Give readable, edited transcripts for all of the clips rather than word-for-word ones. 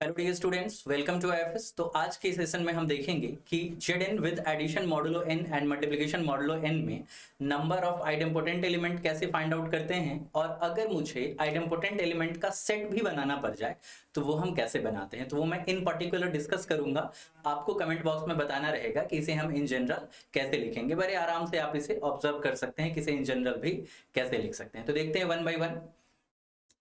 Hello dear students, welcome to IFS. तो आज के सेशन में हम देखेंगे कि Zn with addition modulo n and multiplication modulo n में नंबर ऑफ आइडेम्पोटेंट एलिमेंट कैसे फाइंड आउट करते हैं, और अगर मुझे आइडेम्पोटेंट एलिमेंट का सेट भी बनाना पड़ जाए तो वो हम कैसे बनाते हैं। तो वो मैं इन पर्टिकुलर डिस्कस करूंगा। आपको कमेंट बॉक्स में बताना रहेगा कि इसे हम इन जनरल कैसे लिखेंगे। बड़े आराम से आप इसे ऑब्जर्व कर सकते हैं कि इसे इन जनरल भी कैसे लिख सकते हैं। तो देखते हैं वन बाय वन।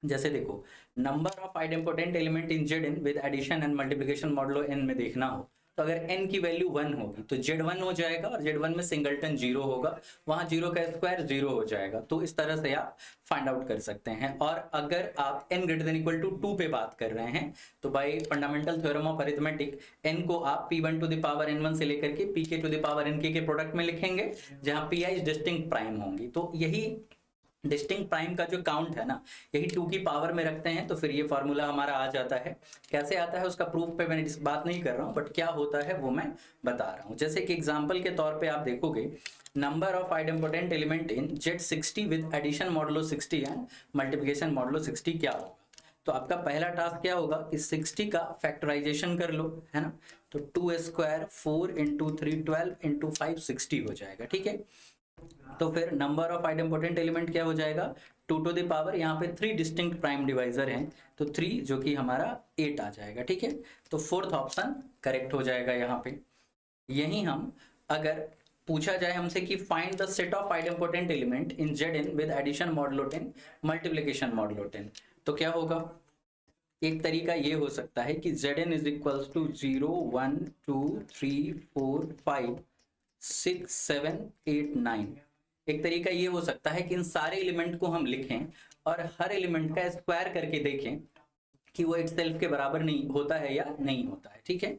जैसे देखो, number of idempotent element in Zn with addition and multiplication modulo n में देखना हो तो अगर n की वैल्यू 1 होगी तो Z1 हो जाएगा, और Z1 में सिंगलटन 0 होगा, वहां 0 का स्क्वायर 0 हो जाएगा। तो इस तरह से आप फाइंड आउट कर सकते हैं। और अगर आप n greater than equal to 2 पे बात कर रहे हैं तो by fundamental theorem of arithmetic n को आप p1 to the power n1 से लेकर के pk to the power nk के प्रोडक्ट में लिखेंगे, जहां pi डिस्टिंक्ट प्राइम होंगी। तो यही डिस्टिंक्ट प्राइम का जो काउंट है ना, यही 2 की पावर में रखते हैं तो फिर ये फॉर्मूला हमारा आ जाता है। कैसे आता है उसका प्रूफ पे मैं इस बात नहीं कर रहा हूँ, बट क्या होता है वो मैं बता रहा हूँ। जैसे कि एग्जांपल के तौर पे आप देखोगे, number of idempotent element in Z60 with addition modulo 60 and multiplication modulo 60 क्या होगा। तो आपका पहला टास्क क्या होगा कि 60 का फैक्टराइजेशन कर लो, है ना। तो 2 स्क्वायर 4 इंटू 3 12 इंटू 5 60 हो जाएगा, ठीक है। तो फिर नंबर ऑफ आइडेम्पोटेंट एलिमेंट क्या हो जाएगा, 2 टू द पावर, यहाँ पे 3 डिस्टिंक्ट प्राइम डिवाइजर हैं तो 3 जो कि हमारा 8 आ जाएगा, ठीक है। तो फोर्थ ऑप्शन करेक्ट हो जाएगा यहाँ पे। यही हम अगर पूछा जाए हमसे कि find the set of idempotent element in Zn with addition modulo 10 multiplication modulo 10, तो क्या होगा। एक तरीका ये हो सकता है कि Zn इज इक्वल्स टू 0 1 2 3 4 5 6 7 8 9। एक तरीका ये हो सकता है कि इन सारे एलिमेंट को हम लिखें और हर एलिमेंट का स्क्वायर करके देखें कि वो इटसेल्फ के बराबर नहीं होता है या नहीं होता है, ठीक है।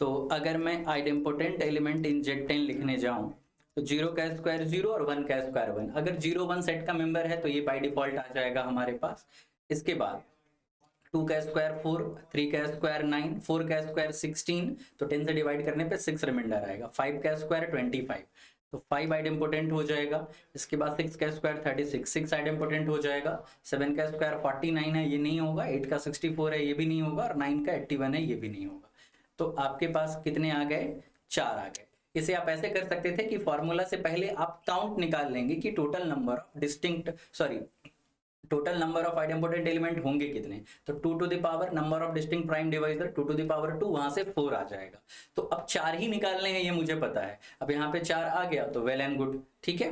तो अगर मैं आइडेम्पोटेंट एलिमेंट इन Z10 लिखने जाऊं तो 0 का स्क्वायर 0 और 1 का स्क्वायर 1। अगर 0 1 सेट का मेंबर है तो ये बाय डिफॉल्ट आ जाएगा हमारे पास। इसके बाद 2 का स्क्वायर 4, 3 का स्क्वायर 9, 4 का स्क्वायर 16, तो 10 से डिवाइड करने पे 6 रिमाइंडर आएगा। 5 का स्क्वायर 25, तो 5 आइडेम्पोटेंट हो जाएगा। इसके बाद 6 का स्क्वायर 36, 6 आइडेम्पोटेंट हो जाएगा। 7 का स्क्वायर 49 है, ये नहीं होगा। 8 का 64 है, ये भी नहीं होगा। और 9 का 81 है, ये भी नहीं होगा। तो आपके पास कितने आ गए, 4 आ गए। इसे आप ऐसे कर सकते थे कि फॉर्मूला से पहले आप काउंट निकाल लेंगे कि total number of total number of idempotent element होंगे कितने। तो 2 to the power number of distinct prime divisor 2 to the power 2, वहां से 4 आ जाएगा। तो अब 4 ही निकालने हैं, ये मुझे पता है। अब यहाँ पे 4 आ गया तो वेल एंड गुड, ठीक है।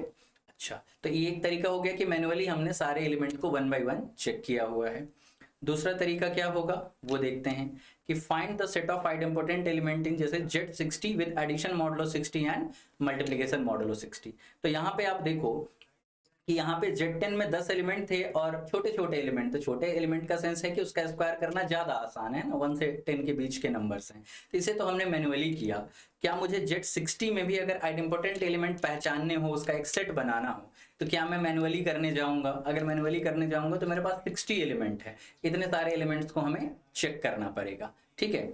अच्छा, तो ये एक तरीका हो गया कि मैन्युअली हमने सारे एलिमेंट को 1 बाय 1 चेक किया हुआ है। दूसरा तरीका क्या होगा वो देखते हैं कि find the set of idempotent element in जैसे Z60 with addition modulo 60 and multiplication modulo 60। तो यहाँ पे आप देखो कि यहाँ पे Z10 में 10 एलिमेंट थे और छोटे छोटे एलिमेंट। तो छोटे एलिमेंट का सेंस है कि उसका स्क्वायर करना ज्यादा आसान है ना, 1 से 10 के बीच के नंबर्स हैं। तो इसे तो हमने मैन्युअली किया। क्या मुझे Z60 में भी अगर आइडेम्पोटेंट एलिमेंट पहचानने हो, उसका एक सेट बनाना हो, तो क्या मैं मैन्युअली करने जाऊंगा। अगर मैन्युअली करने जाऊंगा तो मेरे पास 60 एलिमेंट है। इतने सारे एलिमेंट्स को हमें चेक करना पड़ेगा, ठीक है।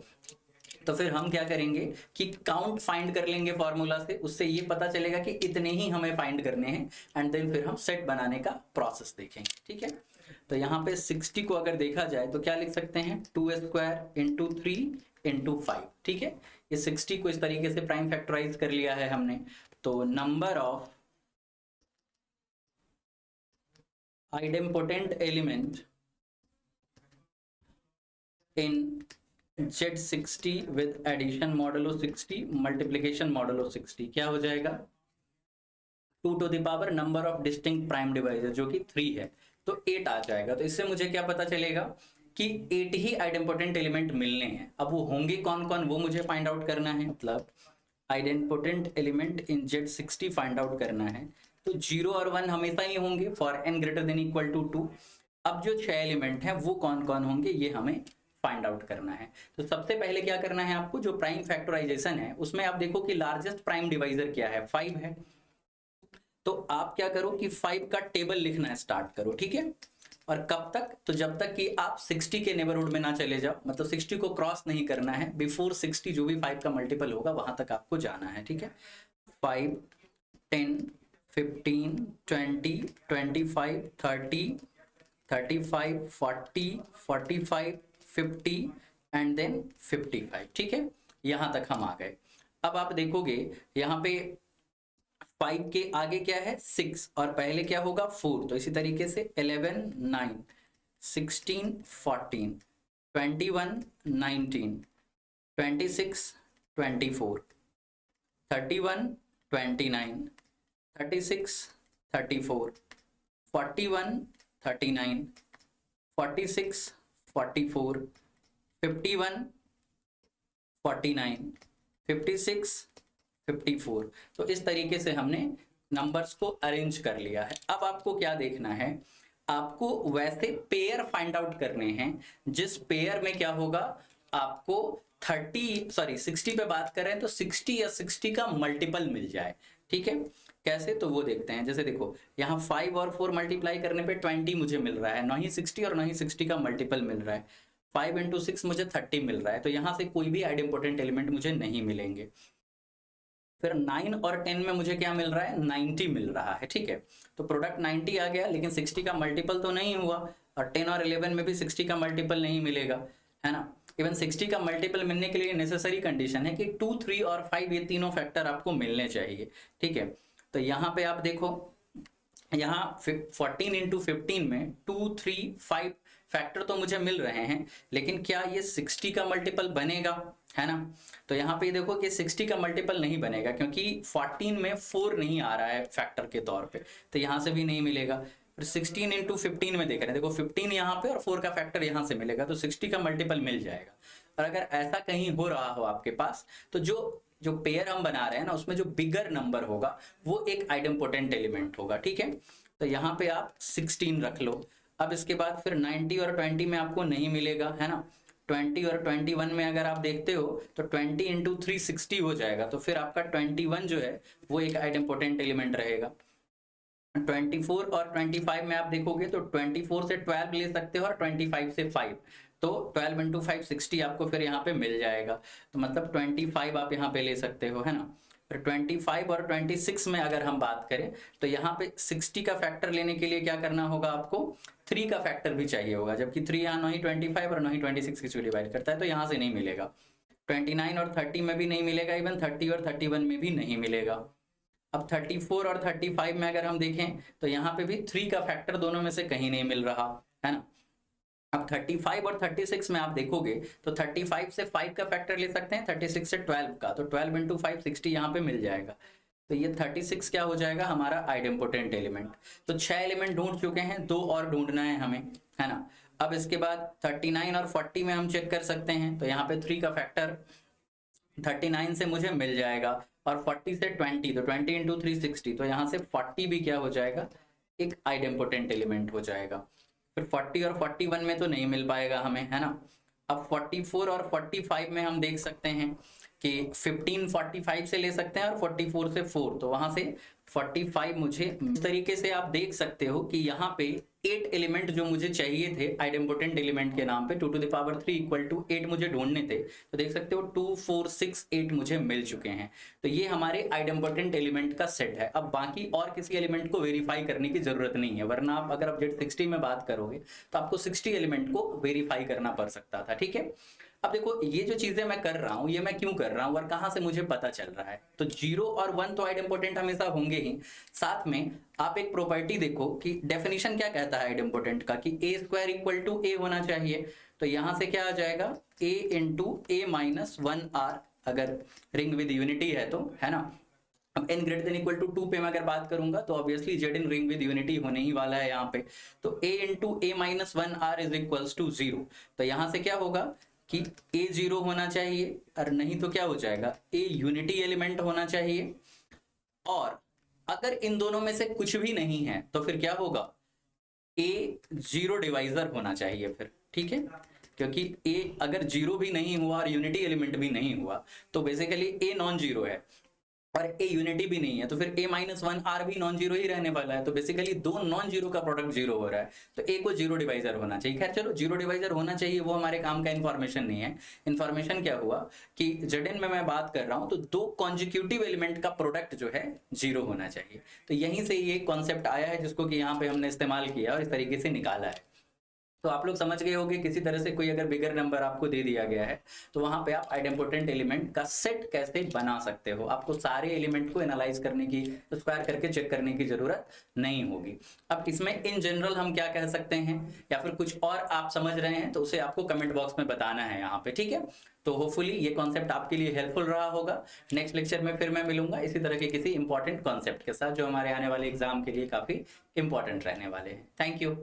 तो फिर हम क्या करेंगे कि काउंट फाइंड कर लेंगे फॉर्मूला से, उससे ये पता चलेगा कि इतने ही हमें फाइंड करने हैं, एंड देन फिर हम सेट बनाने का प्रोसेस देखेंगे, ठीक है। तो यहाँ पे 60 को अगर देखा जाए तो क्या लिख सकते हैं, 2 स्क्वायर इंटू 3 इंटू 5, ठीक है। ये 60 को इस तरीके से प्राइम फैक्टराइज कर लिया है हमने। तो number of idempotent element in Z60 with addition modulo 60 multiplication modulo 60 क्या हो जाएगा, 2 to the power number of distinct prime divisor जो कि 3 है, तो 8 आ जाएगा। तो इससे मुझे क्या पता चलेगा कि 8 ही आइडेम्पोटेंट एलिमेंट मिलने हैं। अब वो होंगे कौन कौन वो मुझे फाइंड आउट करना है, मतलब idempotent element in Z60 find out करना है। तो 0 और 1 हमेशा ही होंगे for n greater than equal to 2। अब जो 6 एलिमेंट हैं वो कौन कौन होंगे ये हमें फाइंड आउट करना है। तो सबसे पहले क्या करना है आपको, जो प्राइम फैक्टराइजेशन है उसमें आप देखो कि लार्जेस्ट प्राइम डिवाइजर क्या है, 5 है। तो आप क्या करो कि 5 का टेबल लिखना स्टार्ट करो, ठीक है। और कब तक, तो जब तक कि आप 60 के नेबरहुड में ना चले जाओ, मतलब 60 को क्रॉस नहीं करना है। बिफोर 60 जो भी 5 का मल्टीपल होगा वहां तक आपको जाना है, ठीक है। 5 10 15 20 25 30 35 40 45 50 एंड देन 55। ठीक है, यहां तक हम आ गए। अब आप देखोगे यहाँ पे 5 के आगे क्या है 6 और पहले क्या होगा 4, तो इसी तरीके से 11 9 16 14 21 19 26 24 31 29 36 34 41 39 46 44 51 49 56 54। तो इस तरीके से हमने नंबर्स को अरेंज कर लिया है। अब आपको क्या देखना है, आपको वैसे पेयर फाइंड आउट करने हैं जिस पेयर में क्या होगा, आपको 60 पे बात करें तो 60 या 60 का मल्टीपल मिल जाए। ठीक है, कैसे, तो वो देखते हैं। जैसे देखो यहाँ 5 और 4 मल्टीप्लाई करने पे 20 मुझे मिल रहा है, ना ही 60 और ना ही 60 का मल्टीपल मिल रहा है। 5 इंटू 6 मुझे 30 मिल रहा है, तो यहाँ से कोई भी आइडेम्पोटेंट एलिमेंट मुझे नहीं मिलेंगे। फिर 9 और 10 में मुझे क्या मिल रहा है 90 मिल रहा है। ठीक है, तो प्रोडक्ट 90 आ गया, लेकिन 60 का मल्टीपल तो नहीं हुआ, और 10 और 11 में भी 60 का मल्टीपल नहीं मिलेगा, है ना। इवन 60 का मल्टीपल मिलने के लिए नेसेसरी कंडीशन है कि 2 3 और 5 ये तीनों फैक्टर आपको मिलने चाहिए। ठीक है, तो यहाँ पे आप देखो, यहाँ 14 इंटू 15 में 2 3 5 फैक्टर तो मुझे मिल रहे हैं, लेकिन क्या ये 60 का मल्टीपल बनेगा, है ना। तो यहाँ पे देखो कि 60 का मल्टीपल नहीं बनेगा, क्योंकि 14 में 4 नहीं आ रहा है फैक्टर के तौर पे, तो यहाँ से भी नहीं मिलेगा। फिर 16 इंटू 15 में देख रहे हैं, देखो 15 यहाँ पे और 4 का फैक्टर यहाँ से मिलेगा, तो 60 का मल्टीपल मिल जाएगा। और अगर ऐसा कहीं हो रहा हो आपके पास, तो जो पेयर हम बना रहे हैं ना, उसमें जो बिगर नंबर होगा वो एक आइडेम्पोटेंट एलिमेंट होगा। ठीक है, तो यहाँ पे आप 16 रख लो। अब इसके बाद फिर 90 और 20 में आपको नहीं मिलेगा, है ना। 20 और 21 में अगर आप देखते हो तो 20 इंटू 3 60 हो जाएगा, तो फिर आपका 21 जो है वो एक आइडेम्पोटेंट एलिमेंट रहेगा। 24 और 25 में आप देखोगे तो 24 से 12 ले सकते हो और 25 से 5, तो 12 इंटू 5 60 आपको फिर यहाँ पे मिल जाएगा। तो मतलब 25 आप यहाँ पे ले सकते हो, है ना। फिर 25 और 26 में अगर हम बात करें तो यहाँ पे 60 का फैक्टर लेने के लिए क्या करना होगा, आपको 3 का फैक्टर भी चाहिए होगा, जबकि 3 यहाँ ना ही 25 और ना ही 26 को डिवाइड करता है, तो यहाँ से नहीं मिलेगा। 29 और 30 में भी नहीं मिलेगा, इवन 30 और 31 में भी नहीं मिलेगा। अब 34 और 35 में अगर हम देखें तो यहाँ पे भी 3 का फैक्टर दोनों में से कहीं नहीं मिल रहा, है ना। अब 35 और 36 में आप देखोगे तो 35 से 5 का फैक्टर ले सकते हैं, 36 से 12 का, तो 12 इंटू 5 60 यहाँ पे मिल जाएगा। तो ये 36 क्या हो जाएगा हमारा आइडेम्पोटेंट एलिमेंट। तो 6 एलिमेंट ढूंढ चुके हैं, 2 और ढूंढना है हमें, है ना। अब इसके बाद 39 और 40 में हम चेक कर सकते हैं, तो यहाँ पे 3 का फैक्टर 39 से मुझे मिल जाएगा, और 40 से 20, तो 20 इंटू 3 60, तो यहाँ से 40 भी क्या हो जाएगा, एक आइडेम्पोटेंट एलिमेंट हो जाएगा। फिर 40 और 41 में तो नहीं मिल पाएगा हमें, है ना। अब 44 और 45 में हम देख सकते हैं कि 15 45 से ले सकते हैं और 44 से 4, तो वहां से 45 मुझे, इस तरीके से आप देख सकते हो कि यहाँ पे 8 एलिमेंट जो मुझे चाहिए थे आइडेम्पोटेंट एलिमेंट के नाम पे 2 to the power 3 equal to 8 मुझे ढूंढने थे, तो देख सकते हो 2 4 6 8 मुझे मिल चुके हैं। तो ये हमारे आइडेम्पोटेंट एलिमेंट का सेट है। अब बाकी और किसी एलिमेंट को वेरीफाई करने की जरूरत नहीं है, वरना आप अगर आप Z60 में बात करोगे तो आपको 60 एलिमेंट को वेरीफाई करना पड़ सकता था। ठीक है, अब देखो ये जो चीजें मैं कर रहा हूं ये मैं क्यों कर रहा हूं और कहां से मुझे पता चल रहा है, तो 0 और 1 तो आइडेम्पोटेंट हमेशा होंगे ही, साथ में आप एक प्रॉपर्टी देखो कि डेफिनेशन क्या कहता है आइडेम्पोटेंट का, कि ए स्क्वायर इक्वल टू ए होना चाहिए। तो यहां से क्या आ जाएगा a into A minus 1r, अगर रिंग विद यूनिटी है तो, है ना। अब n greater than equal to 2 पे मैं अगर बात करूंगा तो obviously z in ring with unity होने ही वाला है यहाँ पे, तो a into A minus 1r is equals to 0। तो यहाँ से क्या होगा कि a 0 होना चाहिए, और नहीं तो क्या हो जाएगा a यूनिटी एलिमेंट होना चाहिए, और अगर इन दोनों में से कुछ भी नहीं है तो फिर क्या होगा, a 0 डिवाइजर होना चाहिए फिर। ठीक है, क्योंकि a अगर 0 भी नहीं हुआ और यूनिटी एलिमेंट भी नहीं हुआ तो बेसिकली a नॉन जीरो है और ए यूनिटी भी नहीं है, तो फिर a माइनस 1r भी नॉन जीरो ही रहने वाला है। तो बेसिकली दो नॉन जीरो का प्रोडक्ट जीरो हो रहा है, तो a को जीरो डिवाइजर होना चाहिए। खैर चलो, जीरो डिवाइजर होना चाहिए वो हमारे काम का इन्फॉर्मेशन नहीं है। इन्फॉर्मेशन क्या हुआ कि Zn में मैं बात कर रहा हूं तो दो कॉन्जिक्यूटिव एलिमेंट का प्रोडक्ट जो है जीरो होना चाहिए। तो यहीं से ये कॉन्सेप्ट आया है जिसको कि यहाँ पे हमने इस्तेमाल किया और इस तरीके से निकाला है। तो आप लोग समझ गए होंगे किसी तरह से कोई अगर बिगर नंबर आपको दे दिया गया है तो वहां पे आप आइडेम्पोटेंट एलिमेंट का सेट कैसे बना सकते हो। आपको सारे एलिमेंट को एनालाइज करने की, स्क्वायर करके चेक करने की जरूरत नहीं होगी। अब इसमें इन जनरल हम क्या कह सकते हैं या फिर कुछ और आप समझ रहे हैं तो उसे आपको कमेंट बॉक्स में बताना है यहाँ पे, ठीक है। तो होपफुली ये कॉन्सेप्ट आपके लिए हेल्पफुल रहा होगा। नेक्स्ट लेक्चर में फिर मैं मिलूंगा इसी तरह के किसी इंपॉर्टेंट कॉन्सेप्ट के साथ जो हमारे आने वाले एग्जाम के लिए काफी इंपॉर्टेंट रहने वाले हैं। Thank you.